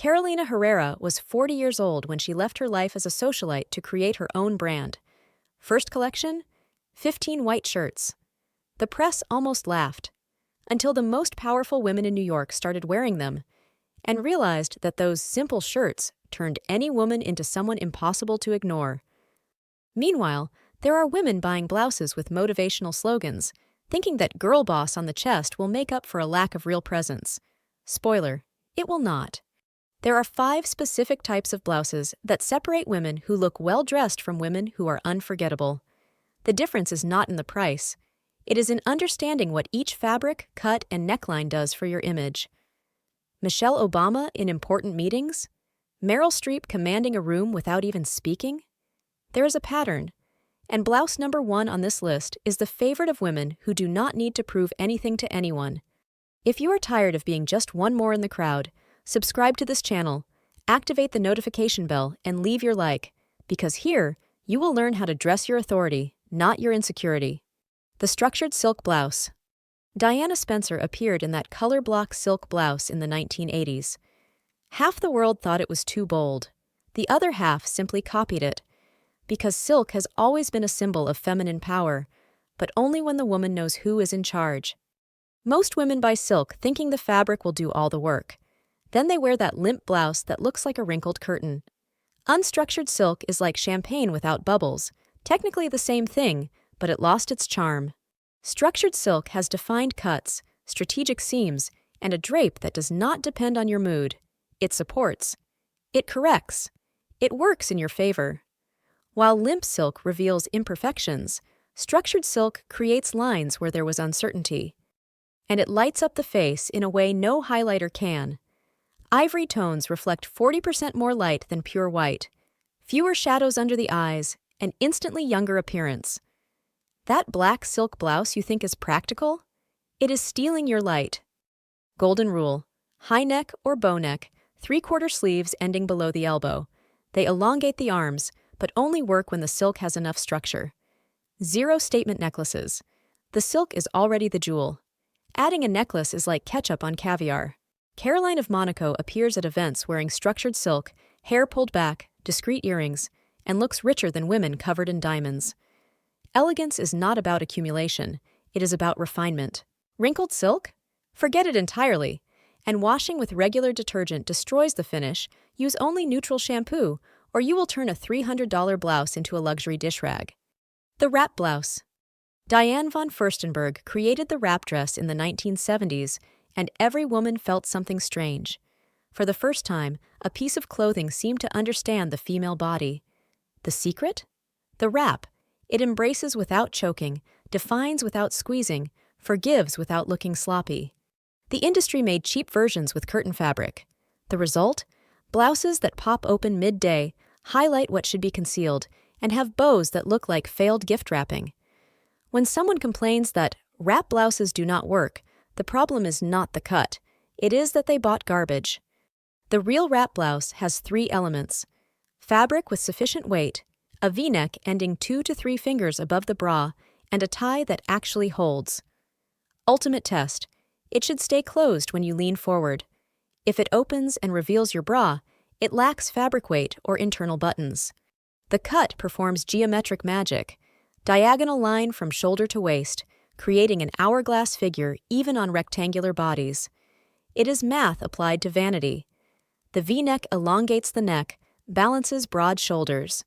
Carolina Herrera was 40 years old when she left her life as a socialite to create her own brand. First collection? 15 white shirts. The press almost laughed, until the most powerful women in New York started wearing them and realized that those simple shirts turned any woman into someone impossible to ignore. Meanwhile, there are women buying blouses with motivational slogans, thinking that girl boss on the chest will make up for a lack of real presence. Spoiler, it will not. There are 5 specific types of blouses that separate women who look well-dressed from women who are unforgettable. The difference is not in the price. It is in understanding what each fabric, cut, and neckline does for your image. Michelle Obama in important meetings? Meryl Streep commanding a room without even speaking? There is a pattern, and blouse number 1 on this list is the favorite of women who do not need to prove anything to anyone. If you are tired of being just one more in the crowd, subscribe to this channel, activate the notification bell, and leave your like, because here, you will learn how to dress your authority, not your insecurity. The structured silk blouse. Diana Spencer appeared in that color block silk blouse in the 1980s. Half the world thought it was too bold. The other half simply copied it, because silk has always been a symbol of feminine power, but only when the woman knows who is in charge. Most women buy silk thinking the fabric will do all the work. Then they wear that limp blouse that looks like a wrinkled curtain. Unstructured silk is like champagne without bubbles, technically the same thing, but it lost its charm. Structured silk has defined cuts, strategic seams, and a drape that does not depend on your mood. It supports. It corrects. It works in your favor. While limp silk reveals imperfections, structured silk creates lines where there was uncertainty. And it lights up the face in a way no highlighter can. Ivory tones reflect 40% more light than pure white, fewer shadows under the eyes, and instantly younger appearance. That black silk blouse you think is practical? It is stealing your light. Golden rule: high neck or bow neck, 3/4 sleeves ending below the elbow. They elongate the arms, but only work when the silk has enough structure. 0 statement necklaces. The silk is already the jewel. Adding a necklace is like ketchup on caviar. Caroline of Monaco appears at events wearing structured silk, hair pulled back, discreet earrings, and looks richer than women covered in diamonds. Elegance is not about accumulation, it is about refinement. Wrinkled silk? Forget it entirely. And washing with regular detergent destroys the finish. Use only neutral shampoo, or you will turn a $300 blouse into a luxury dish rag. The wrap blouse. Diane von Furstenberg created the wrap dress in the 1970s, and every woman felt something strange. For the first time, a piece of clothing seemed to understand the female body. The secret? The wrap. It embraces without choking, defines without squeezing, forgives without looking sloppy. The industry made cheap versions with curtain fabric. The result? Blouses that pop open midday, highlight what should be concealed, and have bows that look like failed gift wrapping. When someone complains that wrap blouses do not work, the problem is not the cut. It is that they bought garbage. The real wrap blouse has 3 elements: fabric with sufficient weight, a V-neck ending 2 to 3 fingers above the bra, and a tie that actually holds. Ultimate test: it should stay closed when you lean forward. If it opens and reveals your bra, it lacks fabric weight or internal buttons. The cut performs geometric magic, diagonal line from shoulder to waist, creating an hourglass figure even on rectangular bodies. It is math applied to vanity. The V-neck elongates the neck, balances broad shoulders.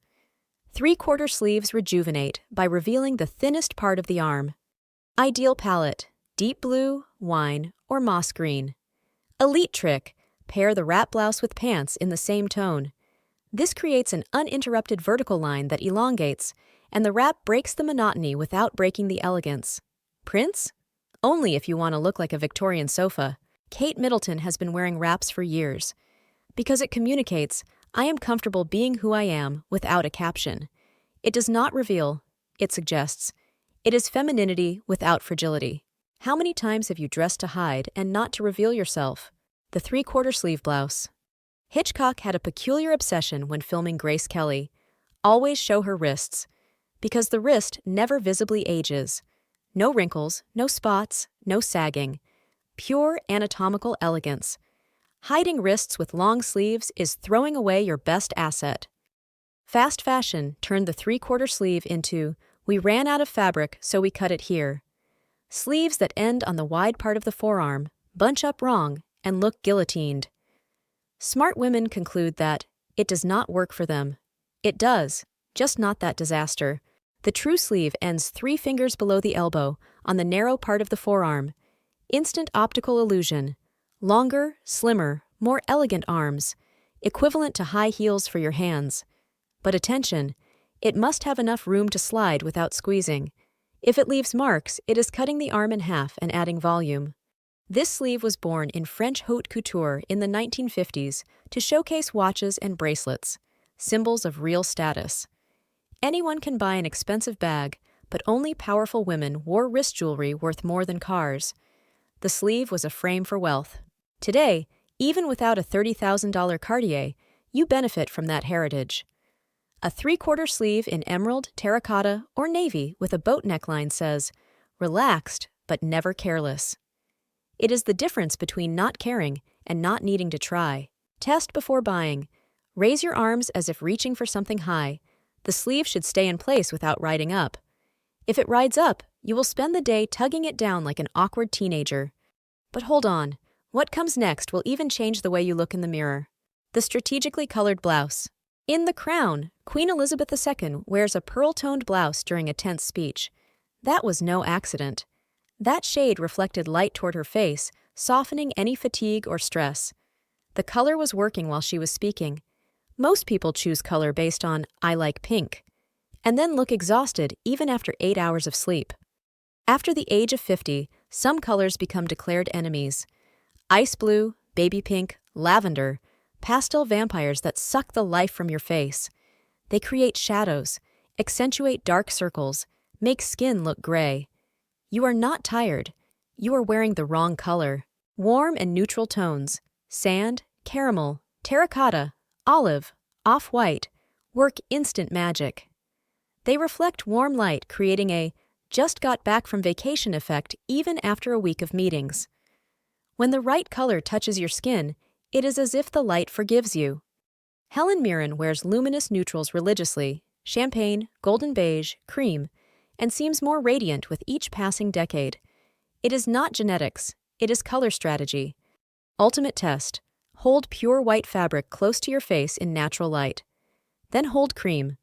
3/4 sleeves rejuvenate by revealing the thinnest part of the arm. Ideal palette: deep blue, wine, or moss green. Elite trick: pair the wrap blouse with pants in the same tone. This creates an uninterrupted vertical line that elongates, and the wrap breaks the monotony without breaking the elegance. Prince? Only if you want to look like a Victorian sofa. Kate Middleton has been wearing wraps for years. Because it communicates, I am comfortable being who I am, without a caption. It does not reveal, it suggests. It is femininity without fragility. How many times have you dressed to hide and not to reveal yourself? The 3/4 sleeve blouse. Hitchcock had a peculiar obsession when filming Grace Kelly. Always show her wrists, because the wrist never visibly ages. No wrinkles, no spots, no sagging. Pure anatomical elegance. Hiding wrists with long sleeves is throwing away your best asset. Fast fashion turned the three-quarter sleeve into, "We ran out of fabric, so we cut it here." Sleeves that end on the wide part of the forearm, bunch up wrong, and look guillotined. Smart women conclude that it does not work for them. It does, just not that disaster. The true sleeve ends 3 fingers below the elbow, on the narrow part of the forearm. Instant optical illusion. Longer, slimmer, more elegant arms, equivalent to high heels for your hands. But attention, it must have enough room to slide without squeezing. If it leaves marks, it is cutting the arm in half and adding volume. This sleeve was born in French haute couture in the 1950s to showcase watches and bracelets, symbols of real status. Anyone can buy an expensive bag, but only powerful women wore wrist jewelry worth more than cars. The sleeve was a frame for wealth. Today, even without a $30,000 Cartier, you benefit from that heritage. A three-quarter sleeve in emerald, terracotta, or navy with a boat neckline says, "Relaxed, but never careless." It is the difference between not caring and not needing to try. Test before buying. Raise your arms as if reaching for something high. The sleeve should stay in place without riding up. If it rides up, you will spend the day tugging it down like an awkward teenager. But hold on. What comes next will even change the way you look in the mirror. The strategically colored blouse. In The Crown, Queen Elizabeth II wears a pearl-toned blouse during a tense speech. That was no accident. That shade reflected light toward her face, softening any fatigue or stress. The color was working while she was speaking. Most people choose color based on, "I like pink," and then look exhausted even after 8 hours of sleep. After the age of 50, some colors become declared enemies. Ice blue, baby pink, lavender, pastel vampires that suck the life from your face. They create shadows, accentuate dark circles, make skin look gray. You are not tired. You are wearing the wrong color. Warm and neutral tones, sand, caramel, terracotta, olive, off-white, work instant magic. They reflect warm light, creating a just got back from vacation effect even after a week of meetings. When the right color touches your skin, it is as if the light forgives you. Helen Mirren wears luminous neutrals religiously, champagne, golden beige, cream, and seems more radiant with each passing decade. It is not genetics, it is color strategy. Ultimate test. Hold pure white fabric close to your face in natural light. Then hold cream.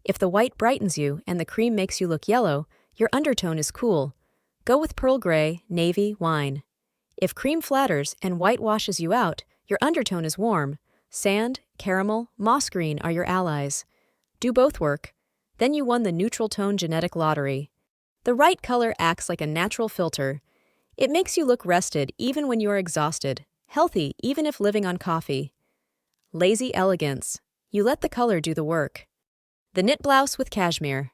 If the white brightens you and the cream makes you look yellow, your undertone is cool. Go with pearl gray, navy, wine. If cream flatters and white washes you out, your undertone is warm. Sand, caramel, moss green are your allies. Do both work. Then you won the neutral tone genetic lottery. The right color acts like a natural filter. It makes you look rested even when you are exhausted, healthy even if living on coffee. Lazy elegance. You let the color do the work. The knit blouse with cashmere.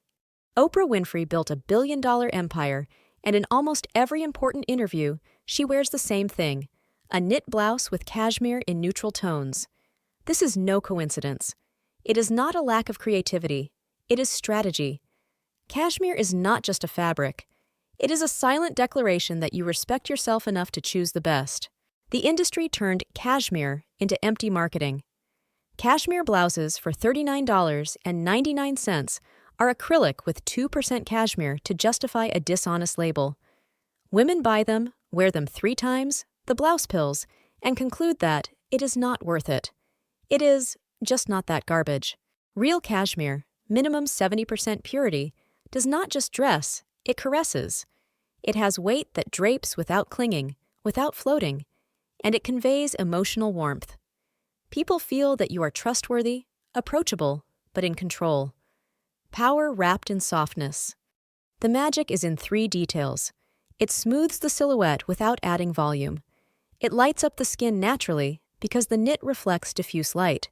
Oprah Winfrey built a billion-dollar empire, and in almost every important interview, she wears the same thing, a knit blouse with cashmere in neutral tones. This is no coincidence. It is not a lack of creativity. It is strategy. Cashmere is not just a fabric. It is a silent declaration that you respect yourself enough to choose the best. The industry turned cashmere into empty marketing. Cashmere blouses for $39.99 are acrylic with 2% cashmere to justify a dishonest label. Women buy them, wear them 3 times, the blouse pills, and conclude that it is not worth it. It is just not that garbage. Real cashmere, minimum 70% purity, does not just dress, it caresses. It has weight that drapes without clinging, without floating, and it conveys emotional warmth. People feel that you are trustworthy, approachable, but in control. Power wrapped in softness. The magic is in 3 details. It smooths the silhouette without adding volume. It lights up the skin naturally because the knit reflects diffuse light.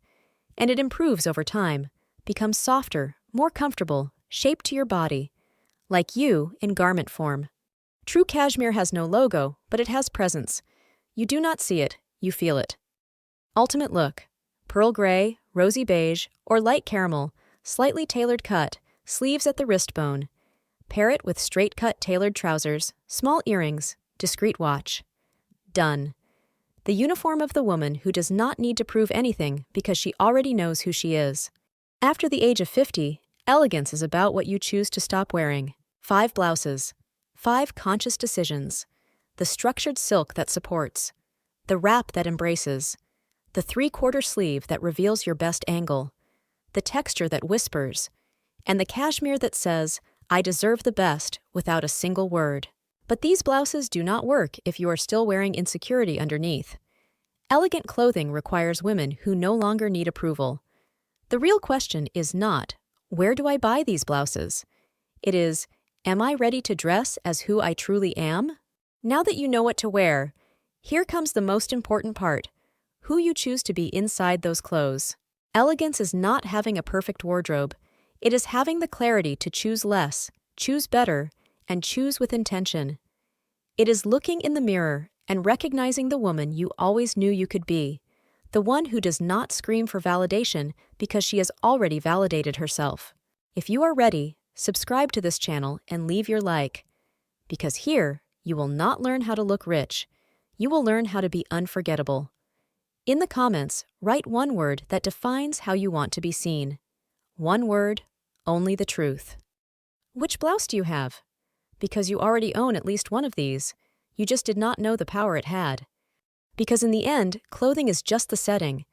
And it improves over time, becomes softer, more comfortable, shaped to your body, like you in garment form. True cashmere has no logo, but it has presence. You do not see it, you feel it. Ultimate look. Pearl gray, rosy beige, or light caramel, slightly tailored cut, sleeves at the wrist bone. Pair it with straight-cut tailored trousers, small earrings, discreet watch. Done. the uniform of the woman who does not need to prove anything because she already knows who she is. After the age of 50, elegance is about what you choose to stop wearing. 5 blouses. 5 conscious decisions. The structured silk that supports. The wrap that embraces. The 3/4 sleeve that reveals your best angle. The texture that whispers. And the cashmere that says, "I deserve the best," without a single word. But these blouses do not work if you are still wearing insecurity underneath. Elegant clothing requires women who no longer need approval. The real question is not, where do I buy these blouses? It is, am I ready to dress as who I truly am? Now that you know what to wear, here comes the most important part, who you choose to be inside those clothes. Elegance is not having a perfect wardrobe. It is having the clarity to choose less, choose better, and choose with intention. It is looking in the mirror and recognizing the woman you always knew you could be, the one who does not scream for validation because she has already validated herself. If you are ready, subscribe to this channel and leave your like, because here you will not learn how to look rich. You will learn how to be unforgettable. In the comments, write one word that defines how you want to be seen. One word, only the truth. Which blouse do you have? Because you already own at least one of these. You just did not know the power it had. Because in the end, clothing is just the setting.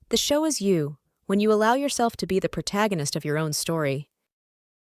The show is you, when you allow yourself to be the protagonist of your own story.